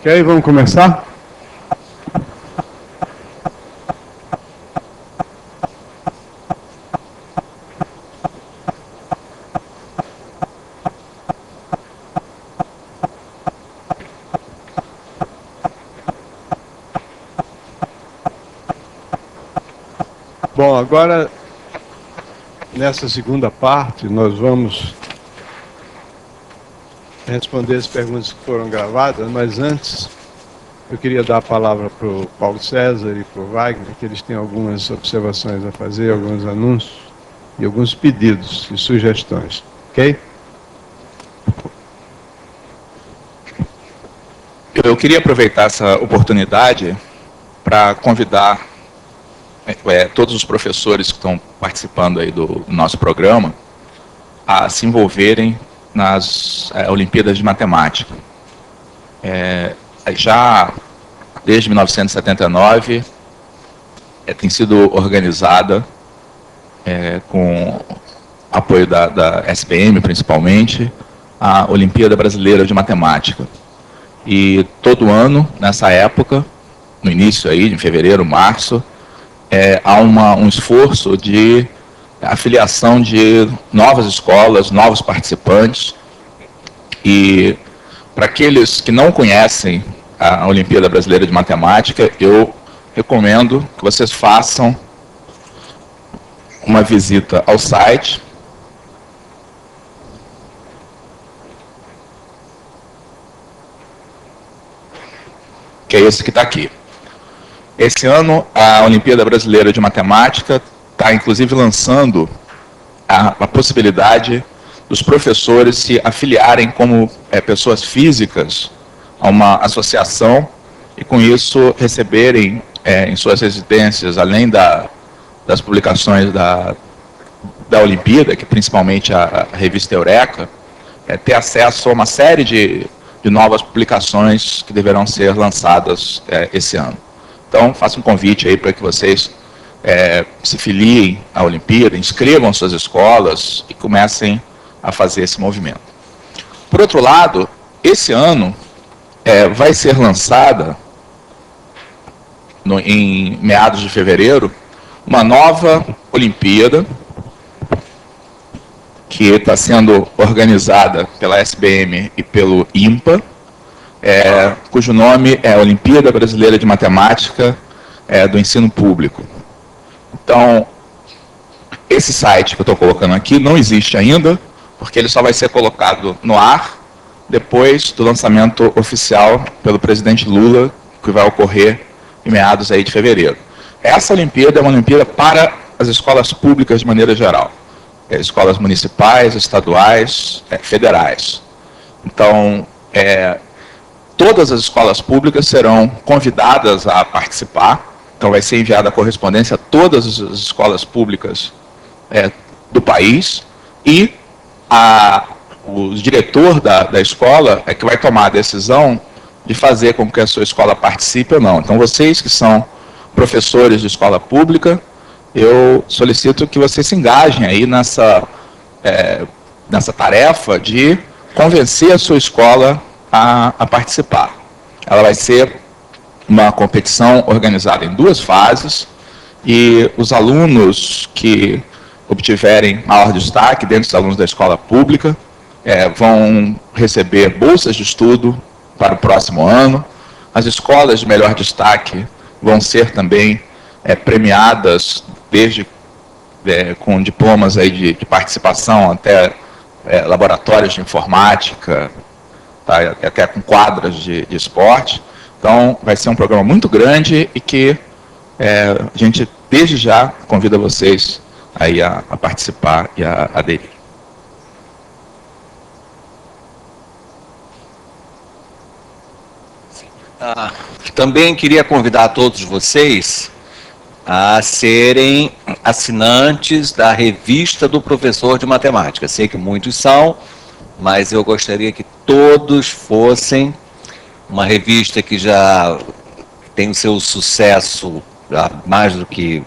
Ok, vamos começar? Bom, agora, nessa segunda parte, nós vamos responder as perguntas que foram gravadas, mas antes eu queria dar a palavra para o Paulo César e para o Wagner, que eles têm algumas observações a fazer, alguns anúncios e alguns pedidos e sugestões, ok? Eu queria aproveitar essa oportunidade para convidar todos os professores que estão participando aí do nosso programa a se envolverem nas Olimpíadas de Matemática. Já desde 1979 tem sido organizada com apoio da SPM, principalmente, a Olimpíada Brasileira de Matemática. E todo ano, nessa época, no início aí, em fevereiro, março, há um esforço de afiliação de novas escolas, novos participantes. E para aqueles que não conhecem a Olimpíada Brasileira de Matemática, eu recomendo que vocês façam uma visita ao site. Que é esse que está aqui. Esse ano, a Olimpíada Brasileira de Matemática está, inclusive, lançando a possibilidade dos professores se afiliarem como pessoas físicas a uma associação e, com isso, receberem em suas residências, além das publicações da Olimpíada, que principalmente a revista Eureka, ter acesso a uma série de novas publicações que deverão ser lançadas esse ano. Então, faço um convite aí para que vocês se filiem à Olimpíada, inscrevam suas escolas e comecem a fazer esse movimento. Por outro lado, esse ano vai ser lançada, em meados de fevereiro, uma nova Olimpíada que está sendo organizada pela SBM e pelo IMPA, cujo nome é Olimpíada Brasileira de Matemática do Ensino Público. Então, esse site que eu estou colocando aqui não existe ainda, porque ele só vai ser colocado no ar depois do lançamento oficial pelo presidente Lula, que vai ocorrer em meados aí de fevereiro. Essa Olimpíada é uma Olimpíada para as escolas públicas de maneira geral. Escolas municipais, estaduais, federais. Então, todas as escolas públicas serão convidadas a participar. Então, vai ser enviada a correspondência a todas as escolas públicas do país e o diretor da escola é que vai tomar a decisão de fazer com que a sua escola participe ou não. Então, vocês que são professores de escola pública, eu solicito que vocês se engajem aí nessa tarefa de convencer a sua escola a participar. Ela vai ser uma competição organizada em 2 fases e os alunos que obtiverem maior destaque, dentre os alunos da escola pública, vão receber bolsas de estudo para o próximo ano. As escolas de melhor destaque vão ser também premiadas desde com diplomas aí de participação até laboratórios de informática, tá, até com quadras de esporte. Então, vai ser um programa muito grande e que a gente, desde já, convida vocês aí a participar e a aderir. Também queria convidar todos vocês a serem assinantes da revista do professor de matemática. Sei que muitos são, mas eu gostaria que todos fossem. Uma revista que já tem o seu sucesso mais do que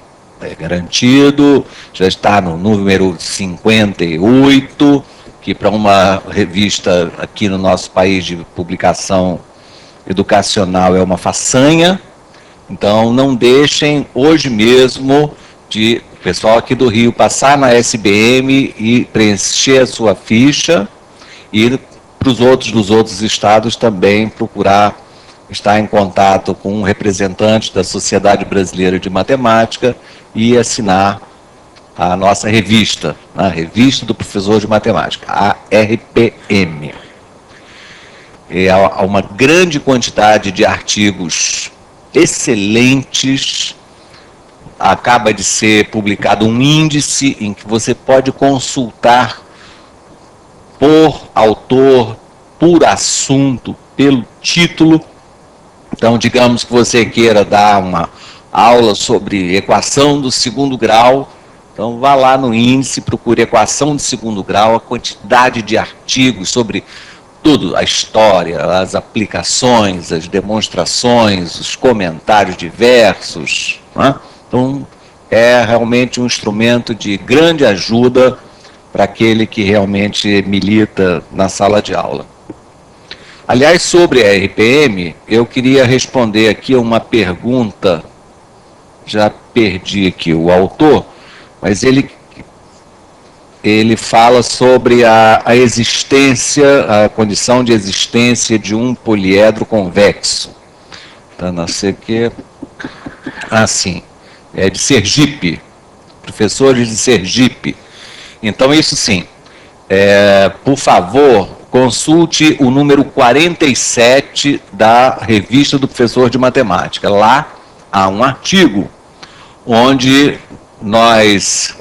garantido, já está no número 58, que para uma revista aqui no nosso país de publicação educacional é uma façanha, então não deixem hoje mesmo de o pessoal aqui do Rio passar na SBM e preencher a sua ficha e para os outros dos outros estados também procurar estar em contato com um representante da Sociedade Brasileira de Matemática e assinar a nossa revista, a Revista do Professor de Matemática, a RPM. Há uma grande quantidade de artigos excelentes. Acaba de ser publicado um índice em que você pode consultar por autor, por assunto, pelo título. Então, digamos que você queira dar uma aula sobre equação do segundo grau, então vá lá no índice, procure equação de segundo grau, a quantidade de artigos sobre tudo, a história, as aplicações, as demonstrações, os comentários diversos, né? Então, é realmente um instrumento de grande ajuda para aquele que realmente milita na sala de aula. Aliás, sobre a RPM, eu queria responder aqui uma pergunta, já perdi aqui o autor, mas ele fala sobre a existência, a condição de existência de um poliedro convexo. Então, não sei o que. Assim, é de Sergipe, professores de Sergipe. Então, isso sim, por favor, consulte o número 47 da Revista do Professor de Matemática. Lá há um artigo onde nós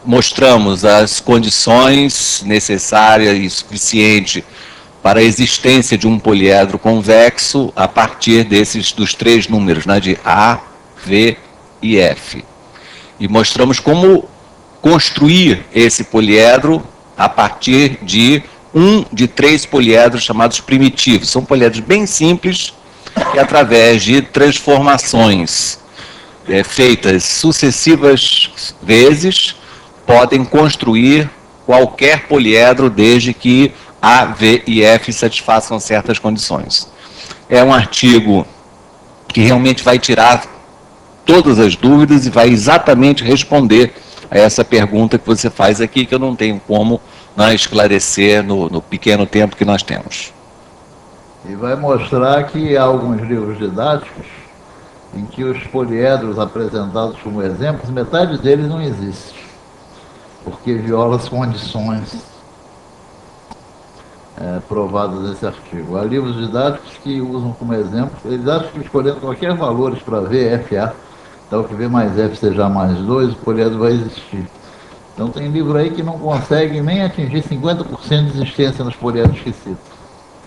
mostramos as condições necessárias e suficientes para a existência de um poliedro convexo a partir dos três números, né, de A, V e F. E mostramos como construir esse poliedro a partir de três poliedros chamados primitivos. São poliedros bem simples que, através de transformações feitas sucessivas vezes, podem construir qualquer poliedro desde que A, V e F satisfaçam certas condições. É um artigo que realmente vai tirar todas as dúvidas e vai exatamente responder a essa pergunta que você faz aqui, que eu não tenho como esclarecer no pequeno tempo que nós temos. E vai mostrar que há alguns livros didáticos em que os poliedros apresentados como exemplos, metade deles não existe, porque viola as condições provadas nesse artigo. Há livros didáticos que usam como exemplo, eles acham que escolhendo qualquer valores para V, F, A, então que V mais F seja A mais 2, o poliedro vai existir. Então tem livro aí que não consegue nem atingir 50% de existência nos poliedros que cita.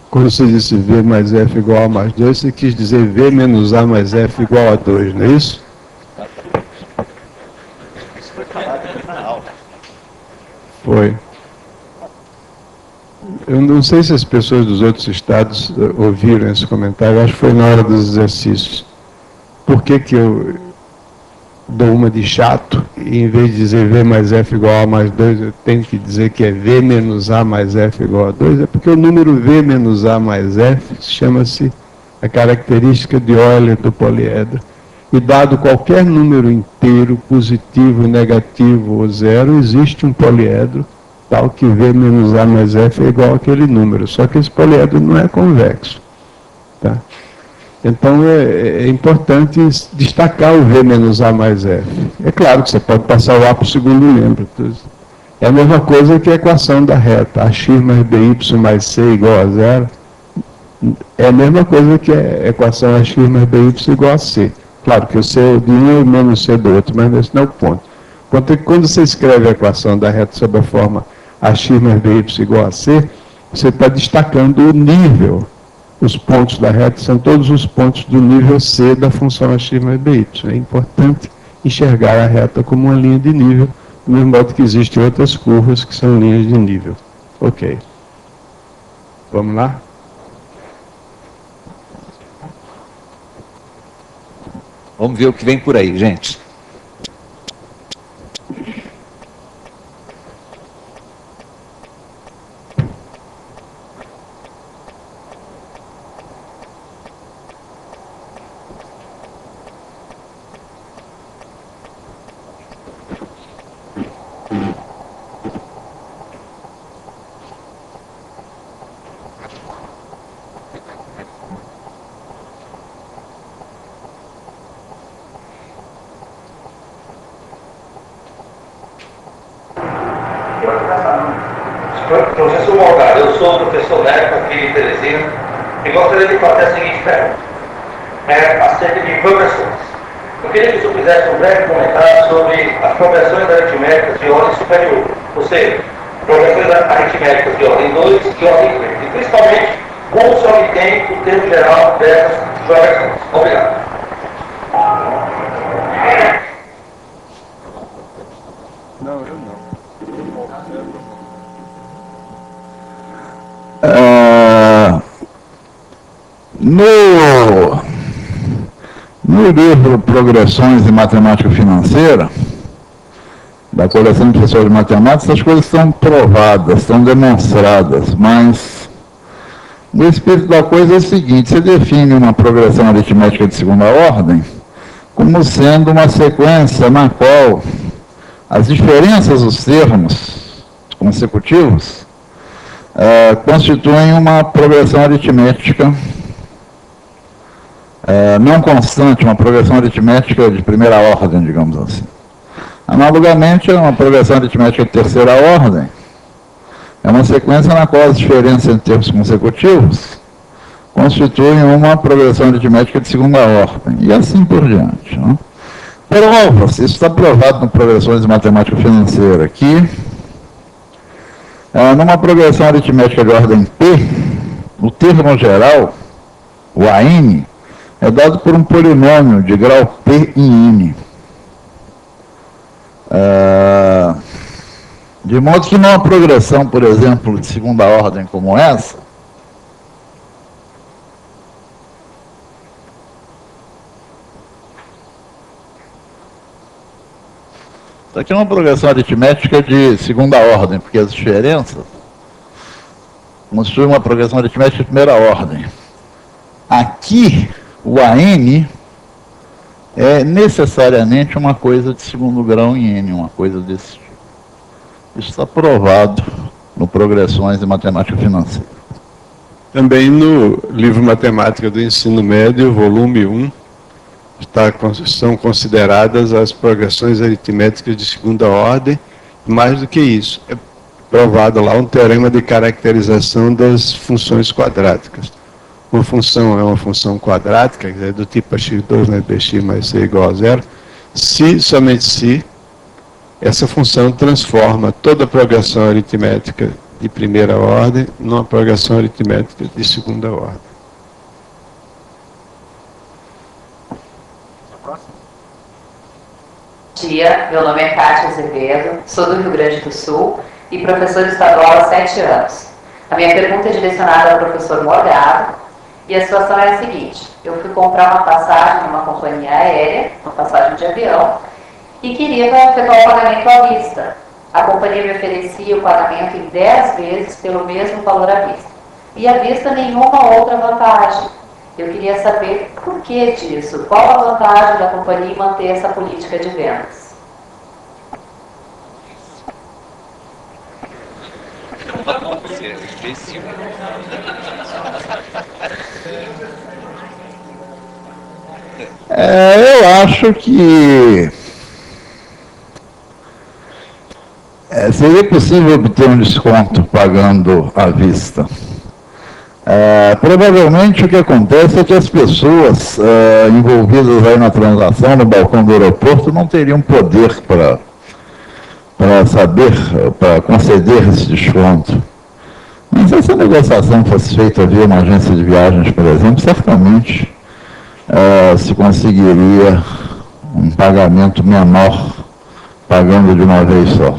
Quando você disse V mais F igual a mais 2, você quis dizer V menos A mais F igual a 2, não é isso? Foi. Eu não sei se as pessoas dos outros estados ouviram esse comentário, acho que foi na hora dos exercícios. Por que eu dou uma de chato e em vez de dizer V mais F igual a mais 2, eu tenho que dizer que é V menos A mais F igual a 2? É porque o número V menos A mais F chama-se a característica de Euler do poliedro. E dado qualquer número inteiro, positivo, negativo ou zero, existe um poliedro tal que V menos A mais F é igual àquele número. Só que esse poliedro não é convexo. Tá? Então é importante destacar o V menos A mais F. É claro que você pode passar o A para o segundo membro. É a mesma coisa que a equação da reta. AX mais BY mais C igual a zero. É a mesma coisa que a equação AX mais BY igual a C. Claro que o C de um é o menos C do outro, mas esse não é o ponto. O ponto é que quando você escreve a equação da reta sob a forma AX mais BY igual a C, você está destacando o nível. Os pontos da reta são todos os pontos do nível C da função AX mais BY. É importante enxergar a reta como uma linha de nível, do mesmo modo que existem outras curvas que são linhas de nível. Ok. Vamos lá? Vamos ver o que vem por aí, gente. Professor Morgado, eu sou professor médico aqui em Teresina e gostaria de fazer a seguinte pergunta. Acerca de progressões. Eu queria que o senhor fizesse um breve comentário sobre as progressões aritméticas de ordem superior, ou seja, progressões aritméticas de ordem 2 e ordem 3, e principalmente como se obtém o termo geral dessas progressões. Obrigado. Não, eu não. No livro Progressões em Matemática Financeira, da coleção de professores de matemática, essas coisas estão provadas, estão demonstradas, mas o espírito da coisa é o seguinte: você define uma progressão aritmética de segunda ordem como sendo uma sequência na qual as diferenças dos termos consecutivos constituem uma progressão aritmética não constante, uma progressão aritmética de primeira ordem, digamos assim. Analogamente, uma progressão aritmética de terceira ordem é uma sequência na qual as diferenças entre termos consecutivos constituem uma progressão aritmética de segunda ordem, e assim por diante. Né? Provas, isso está provado no Progressões de Matemática Financeira, que numa progressão aritmética de ordem P, o termo geral, o AN, é dado por um polinômio de grau P em N. De modo que numa progressão, por exemplo, de segunda ordem como essa, isso aqui é uma progressão aritmética de segunda ordem, porque as diferenças constituem uma progressão aritmética de primeira ordem. Aqui, o AN é necessariamente uma coisa de segundo grau em N, uma coisa desse tipo. Isso está provado no Progressões de Matemática Financeira. Também no livro Matemática do Ensino Médio, volume 1, são consideradas as progressões aritméticas de segunda ordem. Mais do que isso, é provado lá um teorema de caracterização das funções quadráticas. Uma função é uma função quadrática, quer dizer, do tipo x2 mais bx mais c igual a zero, se, somente se, essa função transforma toda a progressão aritmética de primeira ordem numa progressão aritmética de segunda ordem. Bom dia, meu nome é Cátia Azevedo, sou do Rio Grande do Sul e professora estadual há 7 anos. A minha pergunta é direcionada ao professor Morgado e a situação é a seguinte: eu fui comprar uma passagem numa companhia aérea, uma passagem de avião, e queria efetuar o pagamento à vista. A companhia me oferecia o pagamento em 10 vezes pelo mesmo valor à vista. E à vista nenhuma outra vantagem. Eu queria saber por que disso, qual a vantagem da companhia em manter essa política de vendas. Eu acho que seria possível obter um desconto pagando à vista. Provavelmente o que acontece é que as pessoas envolvidas aí na transação, no balcão do aeroporto, não teriam poder para conceder esse desconto. Mas se essa negociação fosse feita via uma agência de viagens, por exemplo, certamente se conseguiria um pagamento menor, pagando de uma vez só.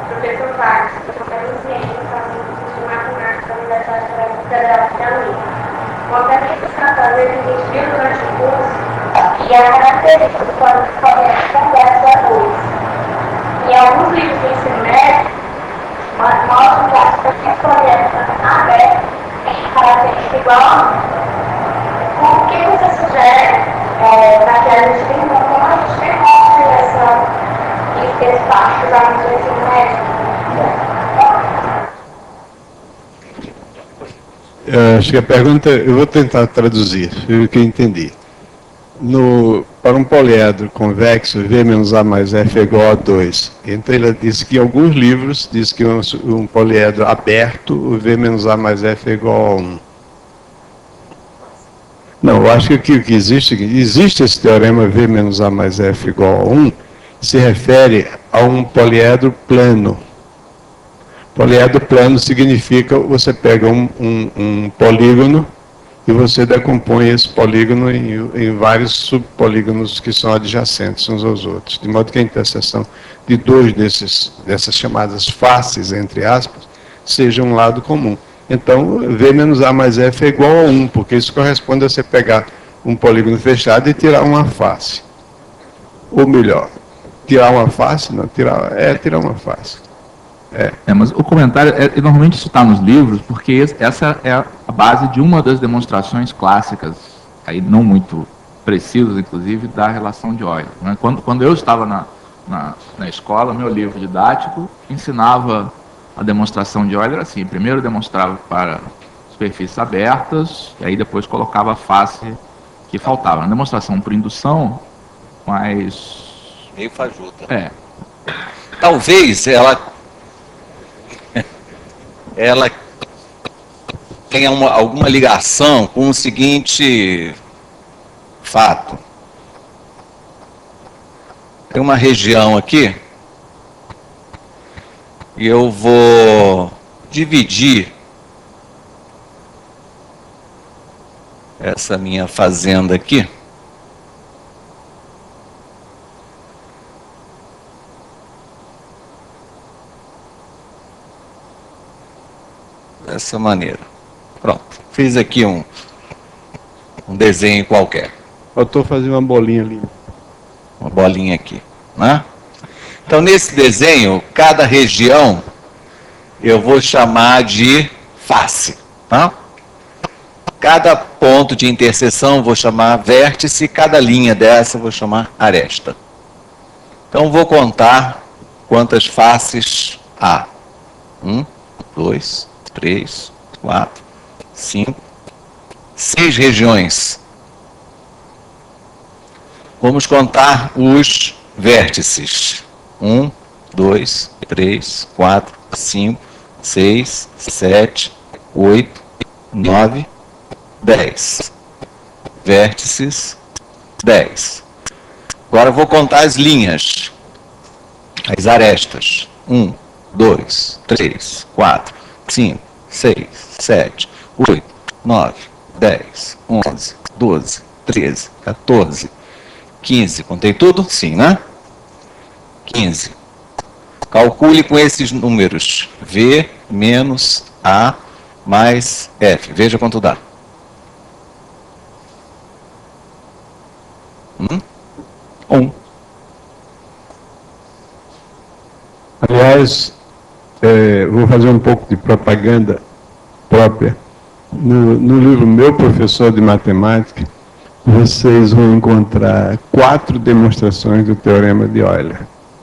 Professor Vargas, eu quero ciência de matemática da Universidade Federal de Piauí. Uma pergunta que está fazendo, a gente viu durante o curso, e a característica do código de correto complexo é 2. Em alguns livros do ensino médio, mostram que as expressões corretas abertas têm característica igual a 1. O que você sugere para que a gente tenha como a gente tem uma direção espaços da ensino médio? Acho que a pergunta, eu vou tentar traduzir, foi o que eu entendi. para um poliedro convexo, V menos A mais F é igual a 2. Então ele disse que em alguns livros diz que um poliedro aberto, o V menos A mais F é igual a 1. Não, eu acho que o que existe esse teorema V menos A mais F igual a 1, se refere a um poliedro plano. Poliedro plano significa você pega um polígono e você decompõe esse polígono em vários subpolígonos que são adjacentes uns aos outros, de modo que a interseção de dois dessas chamadas faces, entre aspas, seja um lado comum. Então, V menos A mais F é igual a 1, porque isso corresponde a você pegar um polígono fechado e tirar uma face. Ou melhor, tirar uma face? Não, tirar uma face. Mas o comentário, normalmente isso está nos livros, porque essa é a base de uma das demonstrações clássicas, aí não muito precisas, inclusive, da relação de Euler. Né? Quando eu estava na escola, meu livro didático ensinava a demonstração de Euler assim: primeiro demonstrava para superfícies abertas, e aí depois colocava a face que faltava. Na demonstração por indução, mas... meio fajuta. Talvez ela tenha alguma ligação com o seguinte fato. Tem uma região aqui e eu vou dividir essa minha fazenda aqui dessa maneira. Pronto. Fiz aqui um desenho qualquer. Faltou fazer uma bolinha ali. Uma bolinha aqui, né? Então, nesse desenho, cada região eu vou chamar de face, tá? Cada ponto de interseção eu vou chamar vértice, cada linha dessa eu vou chamar aresta. Então, vou contar quantas faces há. 1, 2, 3, 4, 5, 6 regiões. Vamos contar os vértices. 1, 2, 3, 4, 5, 6, 7, 8, 9, 10. Vértices, 10. Agora eu vou contar as linhas, as arestas. 1, 2, 3, 4, 5, 6, 7, 8, 9, 10, 11, 12, 13, 14, 15. Contei tudo? Sim, né? 15. Calcule com esses números. V menos A mais F. Veja quanto dá. 1. Aliás, vou fazer um pouco de propaganda própria. No livro Meu Professor de Matemática, vocês vão encontrar 4 demonstrações do Teorema de Euler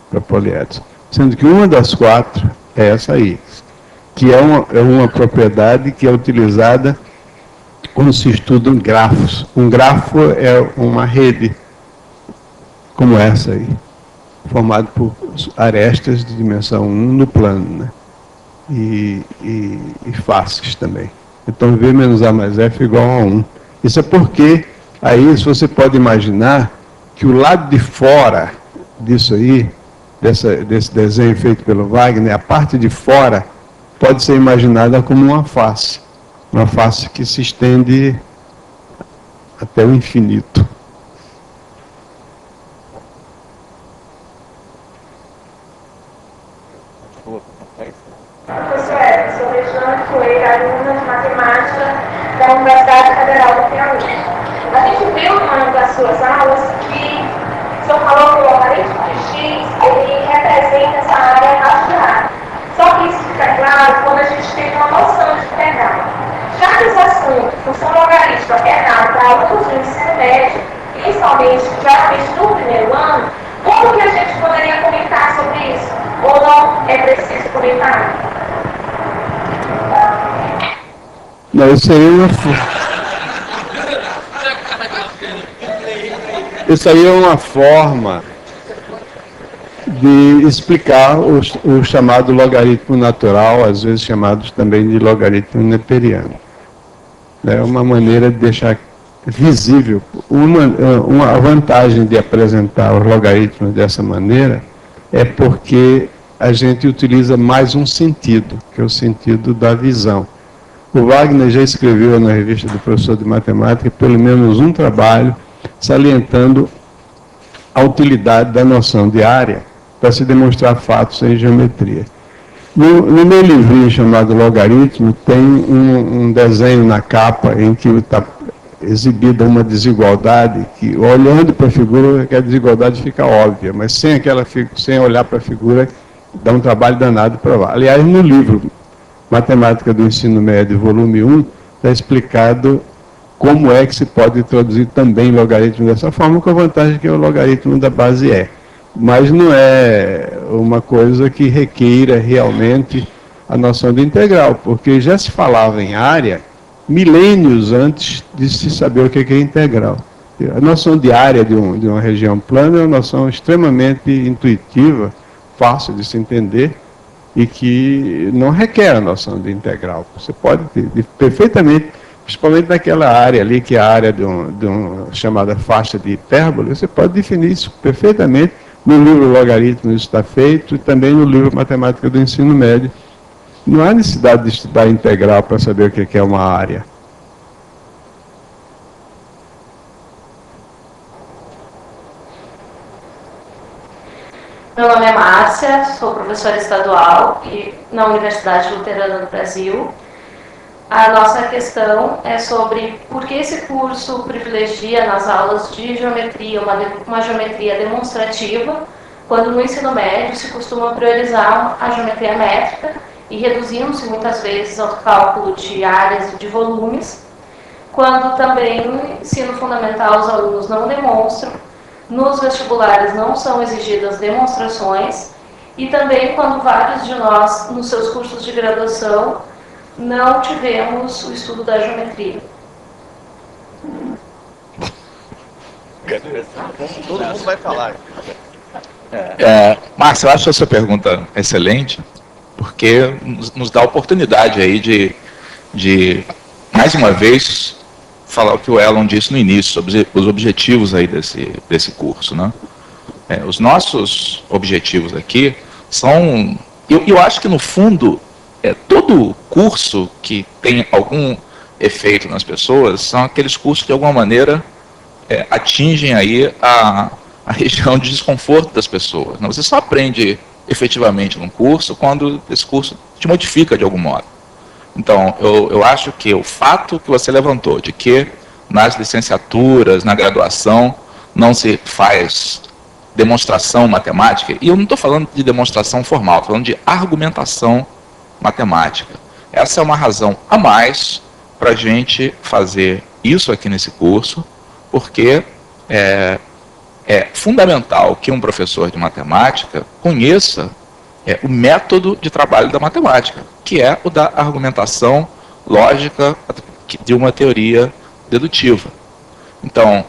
para poliedros, sendo que uma das 4 é essa aí, que é uma propriedade que é utilizada quando se estudam grafos. Um grafo é uma rede como essa aí, formado por arestas de dimensão 1 no plano, né? E faces também. Então, V menos A mais F é igual a 1. Isso é porque, aí, se você pode imaginar que o lado de fora disso aí, desse desenho feito pelo Wagner, a parte de fora pode ser imaginada como uma face que se estende até o infinito. Professor, sou Regiane Coelho, aluna de matemática da Universidade Federal do Piauí. A gente viu numa das suas aulas que o senhor falou que o logaritmo de x, ele representa essa área rasteada. Só que isso fica claro quando a gente tem uma noção de integral. Já que esse assunto, função logarítmica, é dado para alunos do ensino médio, principalmente, geralmente no primeiro ano, como que a gente poderia comentar sobre isso? Ou não é preciso comentar? Não, isso aí é uma... Isso aí é uma forma de explicar o chamado logaritmo natural, às vezes chamados também de logaritmo neperiano. É uma maneira de deixar visível. Uma vantagem de apresentar os logaritmos dessa maneira é porque a gente utiliza mais um sentido, que é o sentido da visão. O Wagner já escreveu na revista do professor de matemática pelo menos um trabalho salientando a utilidade da noção de área para se demonstrar fatos em geometria. No meu livrinho chamado Logaritmo, tem um desenho na capa em que está exibida uma desigualdade que, olhando para a figura, a desigualdade fica óbvia, mas sem olhar para a figura, dá um trabalho danado provar. Aliás, no livro Matemática do Ensino Médio, volume 1, está explicado como é que se pode introduzir também logaritmo dessa forma, com a vantagem que o logaritmo da base é. Mas não é uma coisa que requeira realmente a noção de integral, porque já se falava em área milênios antes de se saber o que é integral. A noção de área de uma região plana é uma noção extremamente intuitiva, fácil de se entender, e que não requer a noção de integral. Você pode ter perfeitamente, principalmente naquela área ali, que é a área de uma chamada faixa de hipérbole, você pode definir isso perfeitamente. No livro Logaritmo isso está feito, e também no livro Matemática do Ensino Médio. Não há necessidade de estudar integral para saber o que é uma área. Meu nome é Márcia, sou professora estadual na Universidade Luterana do Brasil. A nossa questão é sobre por que esse curso privilegia nas aulas de geometria uma geometria demonstrativa, quando no ensino médio se costuma priorizar a geometria métrica e reduzindo-se muitas vezes ao cálculo de áreas e de volumes, quando também no ensino fundamental os alunos não demonstram, nos vestibulares não são exigidas demonstrações, e também quando vários de nós, nos seus cursos de graduação, não tivemos o estudo da geometria. Todo mundo vai falar. Márcia, eu acho essa pergunta excelente, porque nos dá a oportunidade aí de mais uma vez, falar o que o Elon disse no início, sobre os objetivos aí desse curso, né? Os nossos objetivos aqui são... Eu acho que, no fundo, todo curso que tem algum efeito nas pessoas são aqueles cursos que, de alguma maneira, atingem aí a região de desconforto das pessoas, né? Você só aprende efetivamente num curso quando esse curso te modifica de algum modo. Então, eu acho que o fato que você levantou de que nas licenciaturas, na graduação, não se faz demonstração matemática, e eu não estou falando de demonstração formal, estou falando de argumentação matemática. Essa é uma razão a mais para a gente fazer isso aqui nesse curso, porque é fundamental que um professor de matemática conheça o método de trabalho da matemática, que é o da argumentação lógica de uma teoria dedutiva. Então,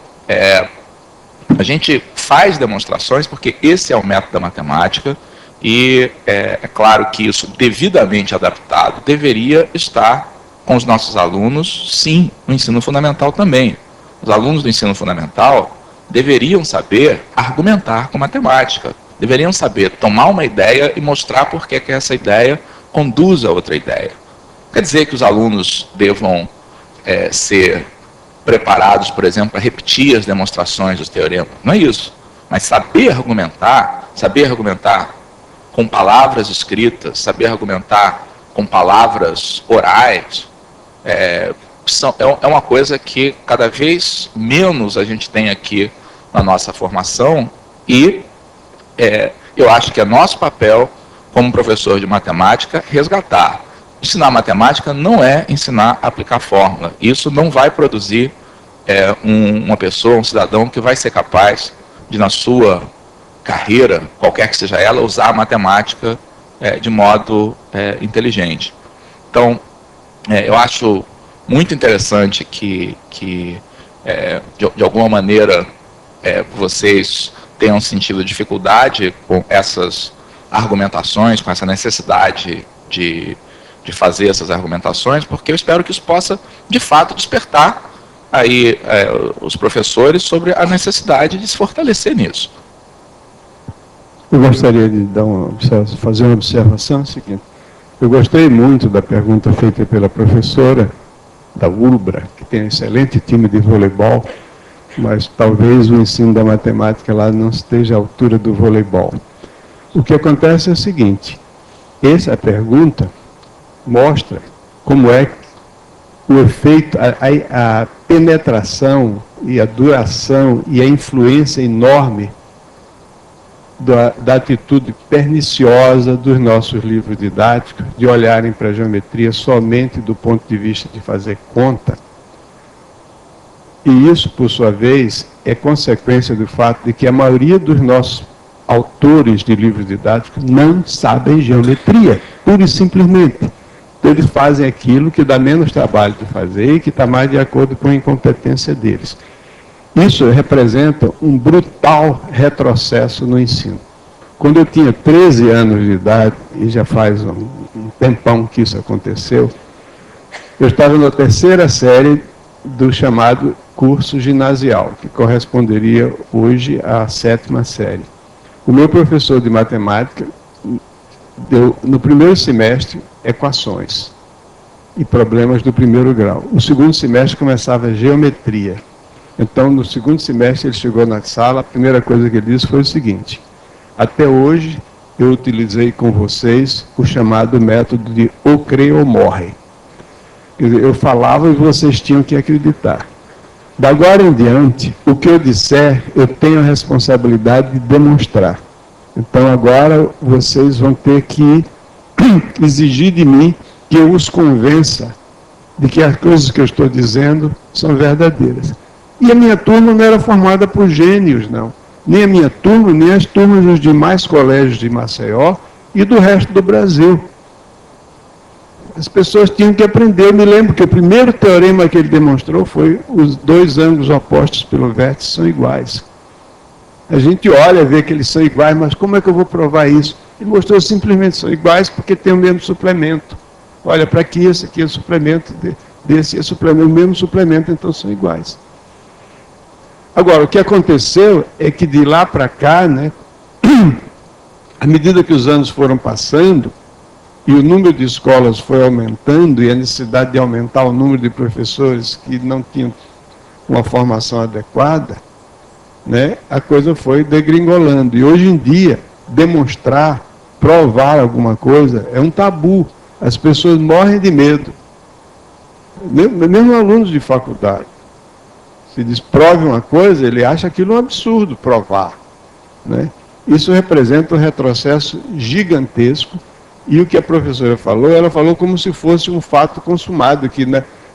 a gente faz demonstrações porque esse é o método da matemática, e é claro que isso, devidamente adaptado, deveria estar com os nossos alunos, sim, no ensino fundamental também. Os alunos do ensino fundamental deveriam saber argumentar com matemática, deveriam saber tomar uma ideia e mostrar por que essa ideia conduz a outra ideia. Quer dizer que os alunos devam ser preparados, por exemplo, para repetir as demonstrações dos teoremas. Não é isso. Mas saber argumentar com palavras escritas, saber argumentar com palavras orais, é uma coisa que cada vez menos a gente tem aqui na nossa formação, e eu acho que é nosso papel, como professor de matemática, resgatar. Ensinar matemática não é ensinar a aplicar fórmula. Isso não vai produzir uma pessoa, um cidadão que vai ser capaz de, na sua carreira, qualquer que seja ela, usar a matemática de modo inteligente. Então, eu acho muito interessante que de alguma maneira, vocês tenham sentido dificuldade com essas argumentações, com essa necessidade de fazer essas argumentações, porque eu espero que isso possa, de fato, despertar aí os professores sobre a necessidade de se fortalecer nisso. Eu gostaria de fazer uma observação seguinte. Eu gostei muito da pergunta feita pela professora da ULBRA, que tem um excelente time de voleibol, mas talvez o ensino da matemática lá não esteja à altura do voleibol. O que acontece é o seguinte, essa pergunta mostra como é o efeito, a penetração e a duração e a influência enorme da atitude perniciosa dos nossos livros didáticos, de olharem para a geometria somente do ponto de vista de fazer conta. E isso, por sua vez, é consequência do fato de que a maioria dos nossos autores de livros didáticos não sabem geometria, pura e simplesmente. Então, eles fazem aquilo que dá menos trabalho de fazer e que está mais de acordo com a incompetência deles. Isso representa um brutal retrocesso no ensino. Quando eu tinha 13 anos de idade, e já faz um tempão que isso aconteceu, eu estava na 3ª série do chamado curso ginasial, que corresponderia hoje à 7ª série. O meu professor de matemática deu, no primeiro semestre, equações e problemas do 1º grau. O segundo semestre começava geometria. Então, no segundo semestre, ele chegou na sala, a primeira coisa que ele disse foi o seguinte: até hoje, eu utilizei com vocês o chamado método de ou crê ou morre. Eu falava e vocês tinham que acreditar. Da agora em diante, o que eu disser, eu tenho a responsabilidade de demonstrar. Então, agora, vocês vão ter que exigir de mim que eu os convença de que as coisas que eu estou dizendo são verdadeiras. E a minha turma não era formada por gênios, não. Nem a minha turma, nem as turmas dos demais colégios de Maceió e do resto do Brasil. As pessoas tinham que aprender. Eu me lembro que o primeiro teorema que ele demonstrou foi os 2 ângulos opostos pelo vértice são iguais. A gente olha, vê que eles são iguais, mas como é que eu vou provar isso? Ele mostrou simplesmente são iguais porque tem o mesmo suplemento. Olha, para aqui, esse aqui é o suplemento desse, é o mesmo suplemento, então são iguais. Agora, o que aconteceu é que de lá para cá, né, à medida que os anos foram passando, e o número de escolas foi aumentando, e a necessidade de aumentar o número de professores que não tinham uma formação adequada, né, a coisa foi degringolando. E hoje em dia, demonstrar, provar alguma coisa é um tabu. As pessoas morrem de medo. Mesmo alunos de faculdade. Se diz prove uma coisa, ele acha aquilo um absurdo provar. Né? Isso representa um retrocesso gigantesco. E o que a professora falou, ela falou como se fosse um fato consumado, que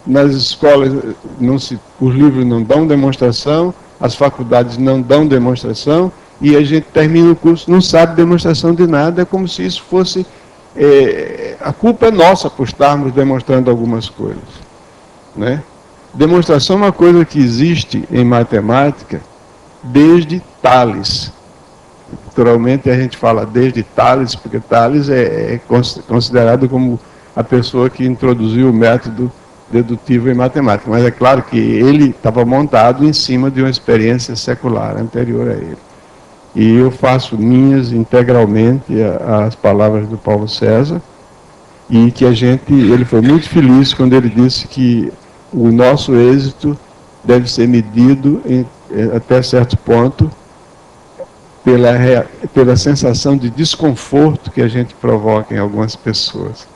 nas escolas os livros não dão demonstração, as faculdades não dão demonstração, e a gente termina o curso, não sabe demonstração de nada, é como se isso fosse... a culpa é nossa por estarmos demonstrando algumas coisas. Né? Demonstração é uma coisa que existe em matemática desde Tales. Naturalmente a gente fala desde Tales, porque Tales é considerado como a pessoa que introduziu o método dedutivo em matemática. Mas é claro que ele estava montado em cima de uma experiência secular anterior a ele. E eu faço minhas integralmente as palavras do Paulo César, e que ele foi muito feliz quando ele disse que o nosso êxito deve ser medido até certo ponto pela sensação de desconforto que a gente provoca em algumas pessoas.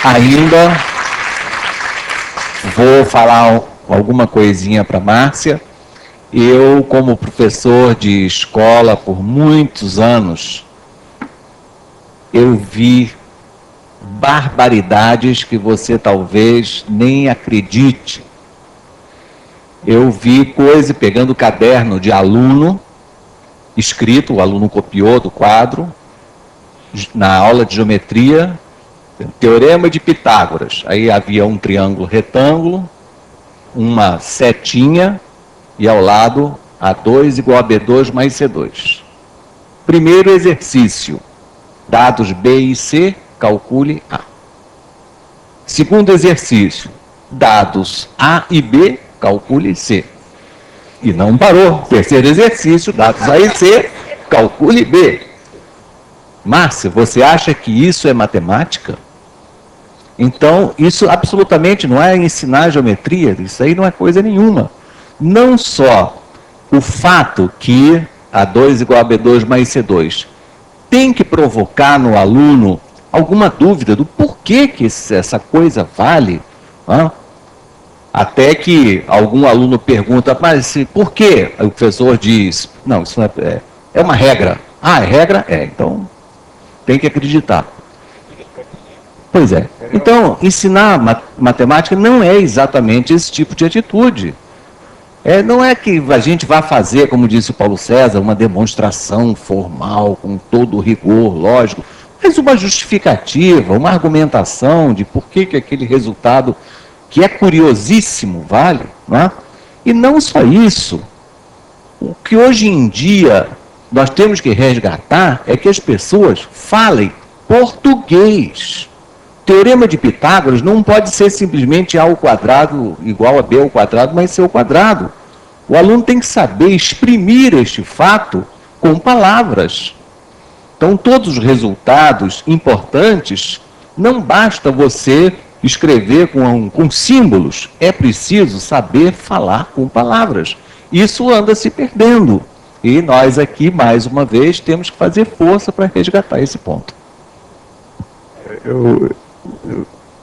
Ainda vou falar alguma coisinha para Márcia. Eu, como professor de escola por muitos anos, eu vi barbaridades que você talvez nem acredite. Eu vi coisa pegando caderno de aluno, escrito, o aluno copiou do quadro, na aula de geometria, Teorema de Pitágoras. Aí havia um triângulo retângulo, uma setinha e ao lado A2 igual a B2 mais C2. Primeiro exercício. Dados B e C, calcule A. Segundo exercício. Dados A e B, calcule C. E não parou. Terceiro exercício, dados A e C, calcule B. Márcia, você acha que isso é matemática? Então, isso absolutamente não é ensinar geometria, isso aí não é coisa nenhuma. Não só o fato que A2 igual a B2 mais C2 tem que provocar no aluno alguma dúvida do porquê que essa coisa vale, né? Até que algum aluno pergunta, mas por quê? O professor diz, não, isso não é uma regra. Ah, é regra? É, então tem que acreditar. Pois é. Então, ensinar matemática não é exatamente esse tipo de atitude. Não é que a gente vá fazer, como disse o Paulo César, uma demonstração formal, com todo o rigor, lógico, mas uma justificativa, uma argumentação de por que aquele resultado, que é curiosíssimo, vale. Não é? E não só isso. O que hoje em dia nós temos que resgatar é que as pessoas falem português. Teorema de Pitágoras não pode ser simplesmente A ao quadrado igual a B ao quadrado mais C ao quadrado. O aluno tem que saber exprimir este fato com palavras. Então, todos os resultados importantes, não basta você escrever com símbolos, é preciso saber falar com palavras. Isso anda se perdendo. E nós aqui, mais uma vez, temos que fazer força para resgatar esse ponto.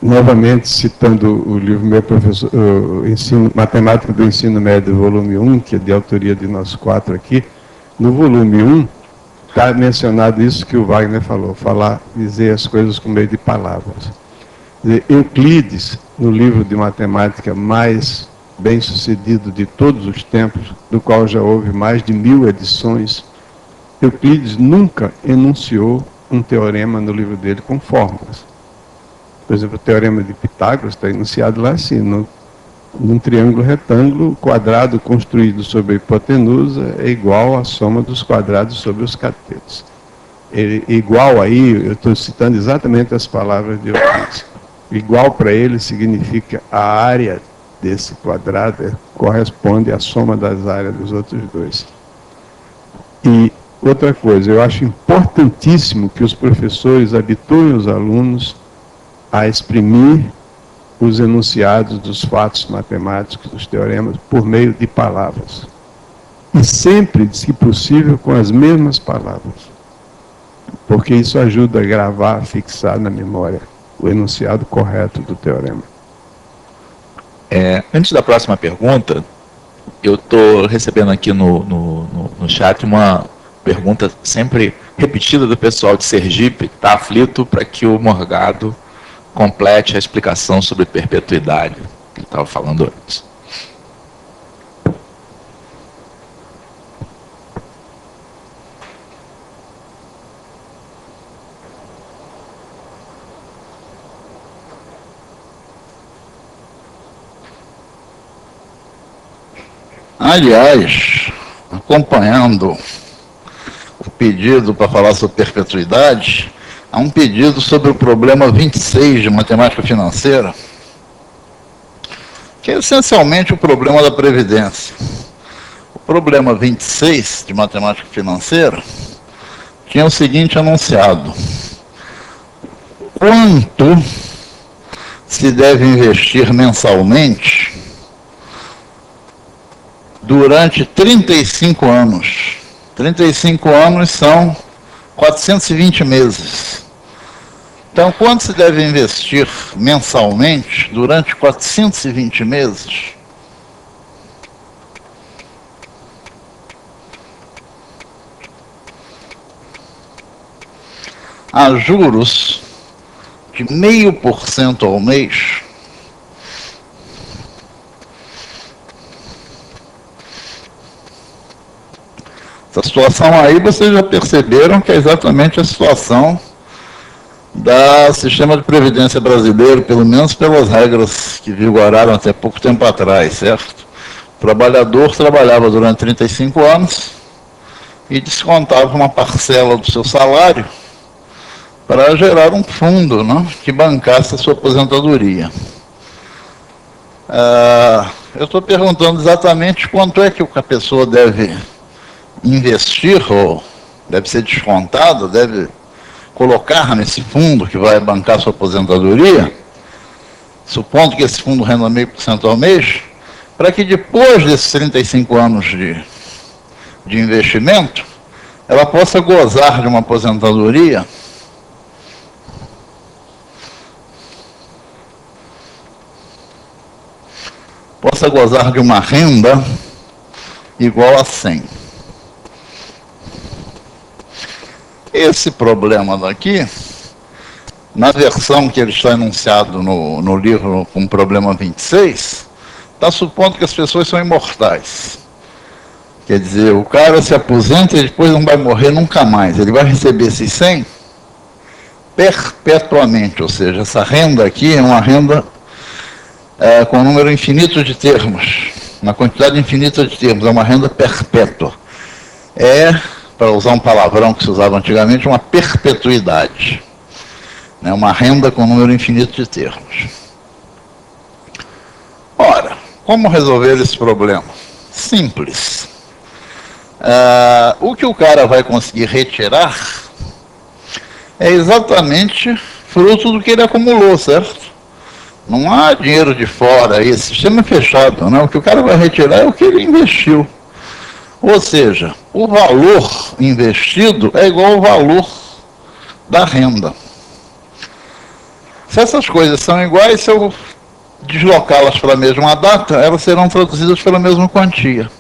Novamente citando o livro meu professor, Matemática do Ensino Médio, volume 1, que é de autoria de nós 4 aqui, no volume 1 está mencionado isso que o Wagner falou, dizer as coisas com meio de palavras. Euclides, no livro de matemática mais bem sucedido de todos os tempos, do qual já houve mais de 1000 edições, Euclides nunca enunciou um teorema no livro dele com fórmulas. Por exemplo, o teorema de Pitágoras está enunciado lá assim, num triângulo retângulo, o quadrado construído sobre a hipotenusa é igual à soma dos quadrados sobre os catetos. Igual aí, eu estou citando exatamente as palavras de Euclides. Igual para ele significa a área desse quadrado corresponde à soma das áreas dos outros dois. E outra coisa, eu acho importantíssimo que os professores habituem os alunos a exprimir os enunciados dos fatos matemáticos, dos teoremas, por meio de palavras. E sempre, se possível, com as mesmas palavras. Porque isso ajuda a gravar, a fixar na memória o enunciado correto do teorema. Antes da próxima pergunta, eu estou recebendo aqui no chat uma pergunta sempre repetida do pessoal de Sergipe, que está aflito para que o Morgado complete a explicação sobre perpetuidade que ele estava falando antes. Aliás, acompanhando o pedido para falar sobre perpetuidade, há um pedido sobre o problema 26 de matemática financeira, que é essencialmente o problema da Previdência. O problema 26 de matemática financeira tinha o seguinte enunciado: quanto se deve investir mensalmente durante 35 anos? 35 anos são 420 meses. Então, quanto se deve investir mensalmente durante 420 meses? A juros de 0,5% ao mês, essa situação aí vocês já perceberam que é exatamente a situação do sistema de previdência brasileiro, pelo menos pelas regras que vigoraram até pouco tempo atrás, certo? O trabalhador trabalhava durante 35 anos e descontava uma parcela do seu salário para gerar um fundo, né, que bancasse a sua aposentadoria. Eu estou perguntando exatamente quanto é que a pessoa deve investir, ou deve ser descontada, deve colocar nesse fundo que vai bancar sua aposentadoria, supondo que esse fundo renda 0,5% ao mês, para que depois desses 35 anos de investimento, ela possa gozar de uma aposentadoria de uma renda igual a 100. Esse problema daqui, na versão que ele está enunciado no livro com problema 26, está supondo que as pessoas são imortais. Quer dizer, o cara se aposenta e depois não vai morrer nunca mais. Ele vai receber esses 100 perpetuamente, ou seja, essa renda aqui é uma renda com um número infinito de termos, uma quantidade infinita de termos, é uma renda perpétua. Para usar um palavrão que se usava antigamente, uma perpetuidade. Né? Uma renda com um número infinito de termos. Ora, como resolver esse problema? Simples. O que o cara vai conseguir retirar é exatamente fruto do que ele acumulou, certo? Não há dinheiro de fora aí, esse sistema é fechado, né? O que o cara vai retirar é o que ele investiu. Ou seja, o valor investido é igual ao valor da renda. Se essas coisas são iguais, se eu deslocá-las para a mesma data, elas serão traduzidas pela mesma quantia.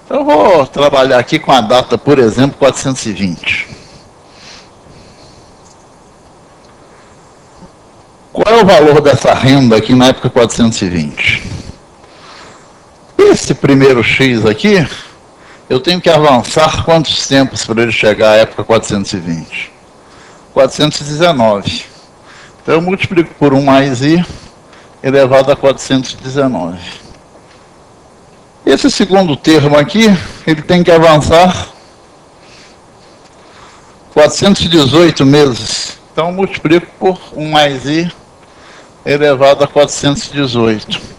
Então, eu vou trabalhar aqui com a data, por exemplo, 420. Qual é o valor dessa renda aqui na época 420? Esse primeiro X aqui, eu tenho que avançar quantos tempos para ele chegar à época 420? 419. Então eu multiplico por 1 mais I elevado a 419. Esse segundo termo aqui, ele tem que avançar 418 meses. Então eu multiplico por 1 mais I elevado a 418.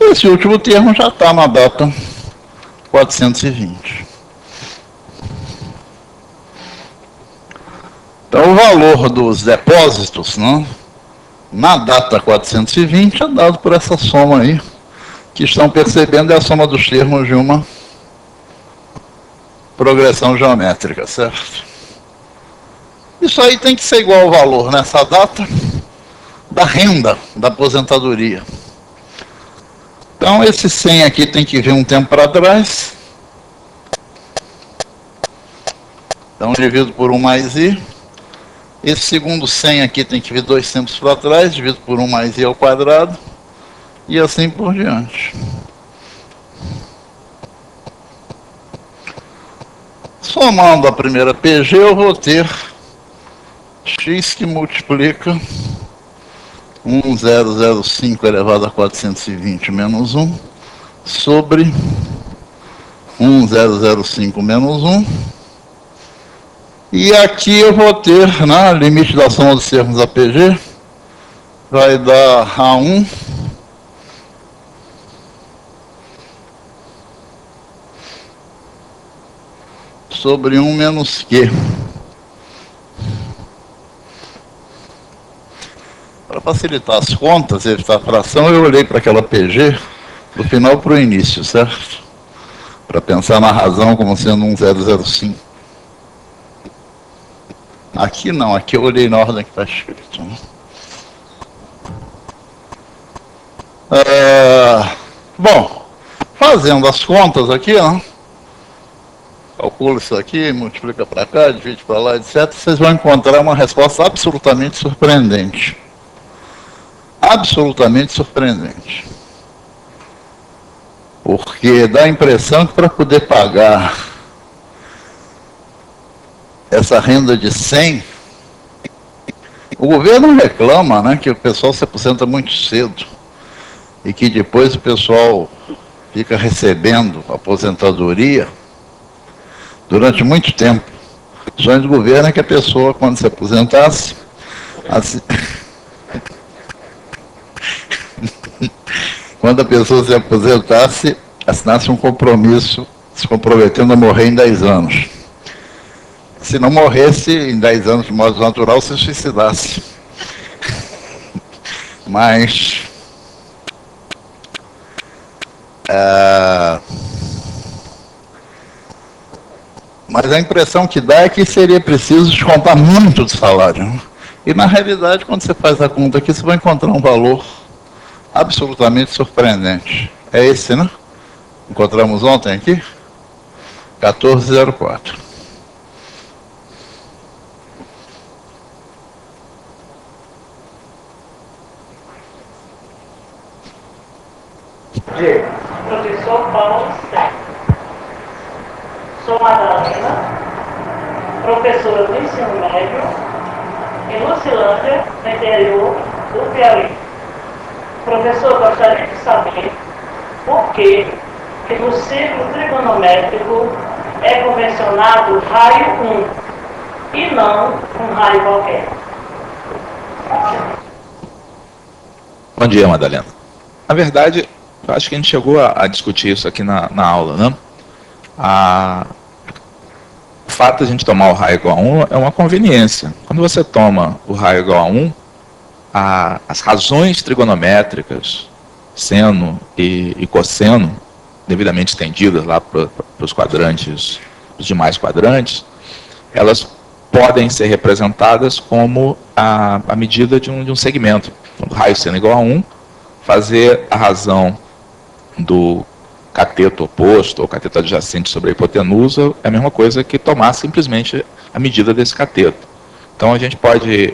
Esse último termo já está na data 420. Então, o valor dos depósitos, né, na data 420 é dado por essa soma aí, que estão percebendo, é a soma dos termos de uma progressão geométrica, certo? Isso aí tem que ser igual ao valor nessa data da renda da aposentadoria. Então, esse 100 aqui tem que vir um tempo para trás. Então, divido por 1 mais I. Esse segundo 100 aqui tem que vir 2 tempos para trás, divido por 1 mais I ao quadrado. E assim por diante. Somando a primeira PG, eu vou ter X que multiplica 1005 elevado a 420 menos 1 sobre 1005 menos 1. E aqui eu vou ter, né, limite da soma dos termos da PG, vai dar A1 sobre 1 menos Q. Para facilitar as contas e evitar a fração, eu olhei para aquela PG do final para o início, certo? Para pensar na razão como sendo 1005. Aqui não, aqui eu olhei na ordem que está escrito. Né? Bom, fazendo as contas aqui, né? Calcula isso aqui, multiplica para cá, divide para lá, etc. Vocês vão encontrar uma resposta absolutamente surpreendente. Absolutamente surpreendente. Porque dá a impressão que para poder pagar essa renda de 100, o governo reclama, né, que o pessoal se aposenta muito cedo e que depois o pessoal fica recebendo aposentadoria durante muito tempo. O sonho do governo é que a pessoa, quando se aposentasse, quando a pessoa se aposentasse, assinasse um compromisso se comprometendo a morrer em 10 anos. Se não morresse em 10 anos de modo natural, se suicidasse. Mas a impressão que dá é que seria preciso descontar muito do salário, né? E na realidade, quando você faz a conta aqui, você vai encontrar um valor absolutamente surpreendente. É esse, né? Encontramos ontem aqui? 14,04. Professor Paulo César. Sou Madalena, professora do ensino médio em Lucilândia, no interior do Piauí. Professor, gostaria de saber por que no círculo trigonométrico é convencionado raio 1 e não um raio qualquer. Bom dia, Madalena. Na verdade, eu acho que a gente chegou a discutir isso aqui na aula, né? O fato de a gente tomar o raio igual a 1 é uma conveniência. Quando você toma o raio igual a 1, as razões trigonométricas, seno e cosseno, devidamente estendidas lá para os quadrantes, os demais quadrantes, elas podem ser representadas como a medida de um segmento. O raio seno igual a 1, fazer a razão do cateto oposto ou cateto adjacente sobre a hipotenusa é a mesma coisa que tomar simplesmente a medida desse cateto. Então a gente pode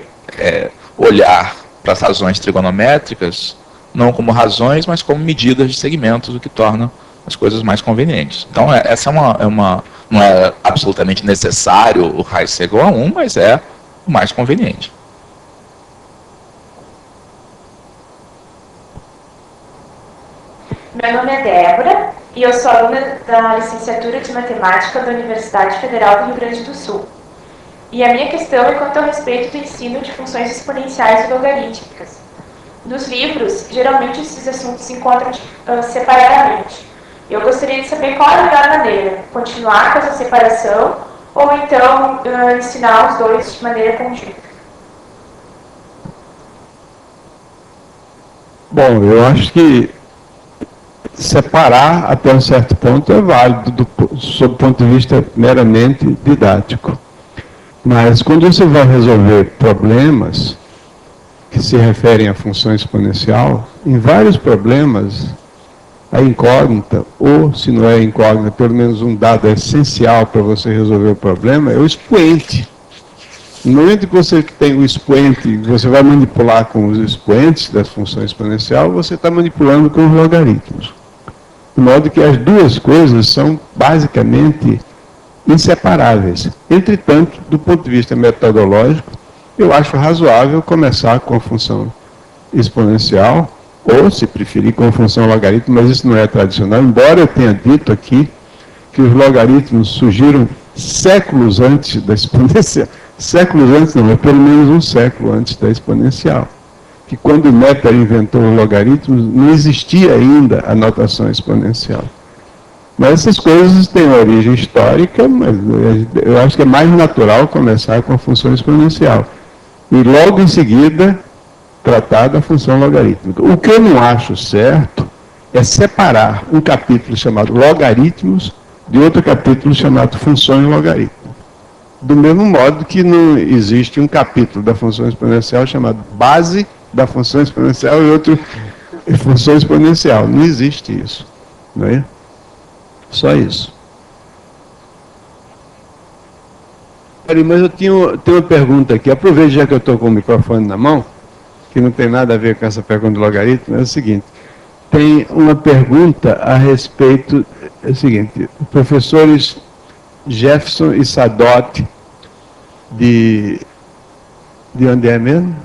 olhar para as razões trigonométricas não como razões, mas como medidas de segmentos, o que torna as coisas mais convenientes. Então essa não é absolutamente necessário o raio ser igual a 1, mas é o mais conveniente. Meu nome é Débora e eu sou aluna da licenciatura de Matemática da Universidade Federal do Rio Grande do Sul. E a minha questão é quanto ao respeito do ensino de funções exponenciais e logarítmicas. Nos livros, geralmente esses assuntos se encontram separadamente. Eu gostaria de saber qual é a melhor maneira, continuar com essa separação ou então ensinar os dois de maneira conjunta. Bom, eu acho que separar até um certo ponto é válido sob o ponto de vista meramente didático. Mas quando você vai resolver problemas que se referem à função exponencial, em vários problemas a incógnita, ou se não é incógnita, pelo menos um dado essencial para você resolver o problema, é o expoente. No momento que você tem o expoente, você vai manipular com os expoentes da função exponencial, você está manipulando com os logaritmos. De modo que as duas coisas são basicamente inseparáveis. Entretanto, do ponto de vista metodológico, eu acho razoável começar com a função exponencial, ou, se preferir, com a função logaritmo, mas isso não é tradicional, embora eu tenha dito aqui que os logaritmos surgiram séculos antes da exponencial. Séculos antes não, é pelo menos um século antes da exponencial. Que quando Noether inventou os logaritmos, não existia ainda a notação exponencial. Mas essas coisas têm origem histórica, mas eu acho que é mais natural começar com a função exponencial. E logo em seguida, tratar da função logarítmica. O que eu não acho certo é separar um capítulo chamado logaritmos de outro capítulo chamado funções logarítmicas. Do mesmo modo que não existe um capítulo da função exponencial chamado base da função exponencial e outro função exponencial. Não existe isso. Não é? Só isso. Mas eu tenho uma pergunta aqui. Aproveite já que eu estou com o microfone na mão, que não tem nada a ver com essa pergunta do logaritmo, é o seguinte. Tem uma pergunta a respeito, é o seguinte, professores Jefferson e Sadotti de onde é mesmo?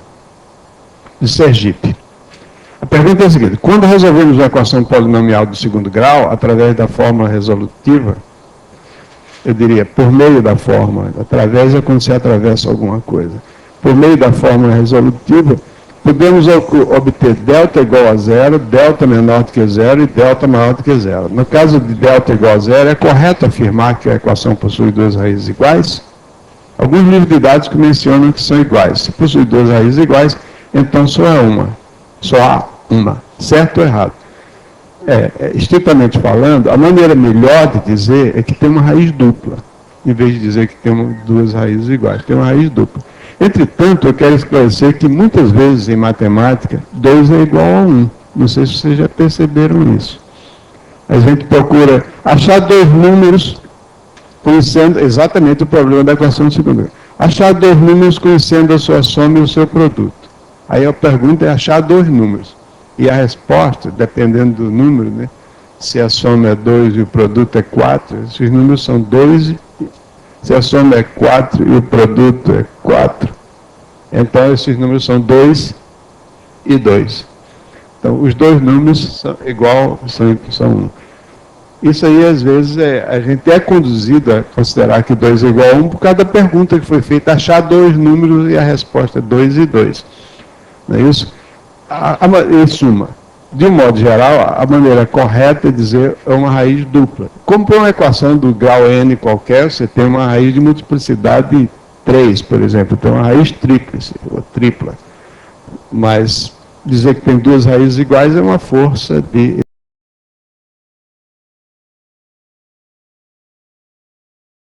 De Sergipe. A pergunta é a seguinte: quando resolvemos uma equação polinomial do segundo grau, através da fórmula resolutiva, eu diria, por meio da fórmula, através é quando se atravessa alguma coisa. Por meio da fórmula resolutiva, podemos obter delta igual a zero, delta menor do que zero e delta maior do que zero. No caso de delta igual a zero, é correto afirmar que a equação possui duas raízes iguais? Alguns livros didáticos mencionam que são iguais. Se possui duas raízes iguais, então só há uma. Certo ou errado? Estritamente falando, a maneira melhor de dizer é que tem uma raiz dupla, em vez de dizer que tem duas raízes iguais. Tem uma raiz dupla. Entretanto, eu quero esclarecer que muitas vezes em matemática, 2 é igual a 1. Não sei se vocês já perceberam isso. A gente procura achar dois números conhecendo exatamente o problema da equação de segundo grau. Achar dois números conhecendo a sua soma e o seu produto. Aí a pergunta é achar dois números. E a resposta, dependendo do número, né? Se a soma é 2 e o produto é 4, esses números são 2. Se a soma é 4 e o produto é 4, então esses números são 2 e 2. Então, os dois números são igual, são 1. Isso aí, às vezes, a gente é conduzido a considerar que 2 é igual a 1 por causa da pergunta que foi feita, achar dois números e a resposta é 2 e 2. Não é isso? Em suma, de um modo geral, a maneira correta é dizer é uma raiz dupla. Como para uma equação do grau n qualquer, você tem uma raiz de multiplicidade 3, por exemplo, tem uma raiz tríplice, ou tripla. Mas dizer que tem duas raízes iguais é uma força de